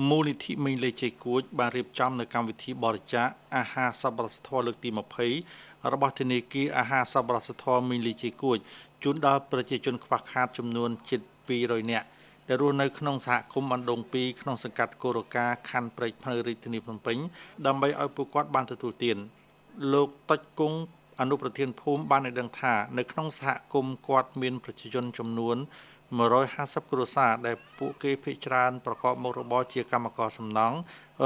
មូលនិធិមេលេជ័យគួចបានរៀបចំនៅកម្មវិធីបរិច្ចាគអាហារសប្បុរសធម៌លើកទី20របស់ធនាគារអាហារសប្បុរសធម៌មេលេជ័យគួចជូនដល់ប្រជាជនខ្វះខាតចំនួនជិត200នាក់ដែលរស់នៅក្នុងសហគមន៍បណ្ដង2ក្នុងសង្កាត់កូរកាខណ្ឌព្រែកភ្នៅរាជធានីភ្នំពេញដើម្បីឲ្យពួកគាត់បានទទួលទានលោកតុចគង់អនុប្រធានភូមិបានឲ្យដឹងថានៅក្នុងសហគមន៍គាត់មានប្រជាជនចំនួន150គ្រួសារដែលពួកគេភាគច្រើនប្រកបមុខរបរជាកម្មករសំណង់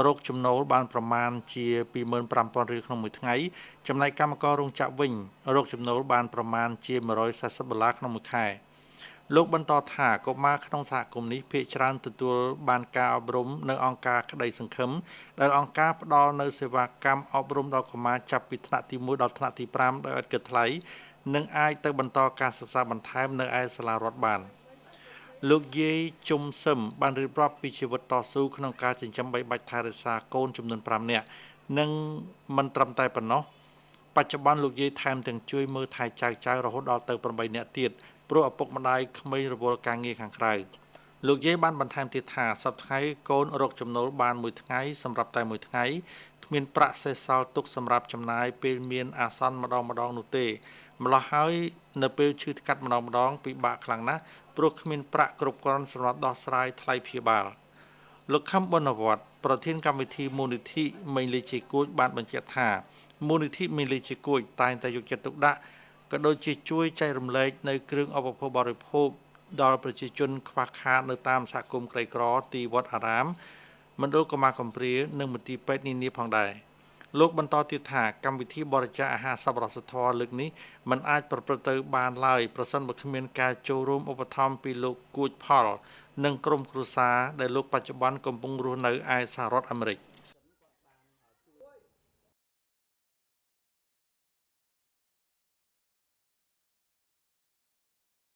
រកចំណូលបានប្រមាណជា25,000រៀលក្នុងមួយថ្ងៃចំណែកកម្មកររោងចក្រវិញរកចំណូលបានប្រមាណជា$140ក្នុងមួយខែលោកបន្តថាកុមារក្នុងសហគមន៍នេះភាគច្រើនទទួលបានការអប់រំនៅអង្គការក្តីសង្ឃឹមដែលអង្គការផ្ដល់នៅសេវាកម្មអប់រំដល់កុមារចាប់ពីថ្នាក់ទី1ដល់ថ្នាក់ទី5ដោយឥតគិតថ្លៃនិងអាចទៅបន្តការសិក្សាបន្ថែមនៅឯសាលារដ្ឋបានលោកយាយជុំសឹមបានរៀបរាប់ពីជីវិតតស៊ូក្នុងការចិញ្ចឹមបីបាច់ថែរក្សាកូនចំនួន5នាក់និងមិនត្រឹមតែប៉ុណ្ណោះបច្ចុប្បន្នលោកយាយថែមទាំងជួយមើលថែចៅរហូតដល់ទៅ8នាក់ទៀតព្រោះឪពុកម្ដាយក្មេងរវល់ការងារខាងក្រៅលោកយាយបានបន្ថែមទៀតថាសប្តាហ៍ថ្ងៃកូនរកចំណូលបានមួយថ្ងៃសម្រាប់តែមួយថ្ងៃគ្មានប្រាក់សេសសល់ទុកសម្រាប់ចំណាយពេលមានអាសន្នម្ដងនោះទេម្ល៉េះហើយនៅពេលឈឺថ្កាត់ម្ដងពិបាកខ្លាំងណាស់ព្រោះគ្មានប្រាក់គ្រប់គ្រាន់សម្រាប់ដោះស្រាយថ្លៃព្យាបាលលោកខឹមប៊ុនវត្តប្រធានកម្មវិធីមូលនិធិមេលេជ័យគួចបានបញ្ជាក់ថាមូលនិធិមេលេជ័យគួចតែងតែយកចិត្តទុកដាក់ក៏ដូចជាជួយចែករំលែកនៅគ្រឿងឧបភោគបរិភោគដល់ប្រជាជនខ្វះខាតនៅតាមសហគមន៍ក្រីក្រទីវត្តអារាមមណ្ឌលកុមារកំព្រានិងមន្ទីរពេទ្យនានាផងដែរលោកបន្តទៀតថាកម្មវិធីបរិច្ចាគអាហារសប្បុរសធម៌លើកនេះមិនអាចប្រព្រឹត្តទៅបានឡើយប្រសិនបើគ្មានការចូលរួមឧបត្ថម្ភពីលោកគួចផលនិងក្រុមគ្រួសារដែលលោកបច្ចុប្បន្នកំពុងរស់នៅឯសហរដ្ឋអាមេរិក។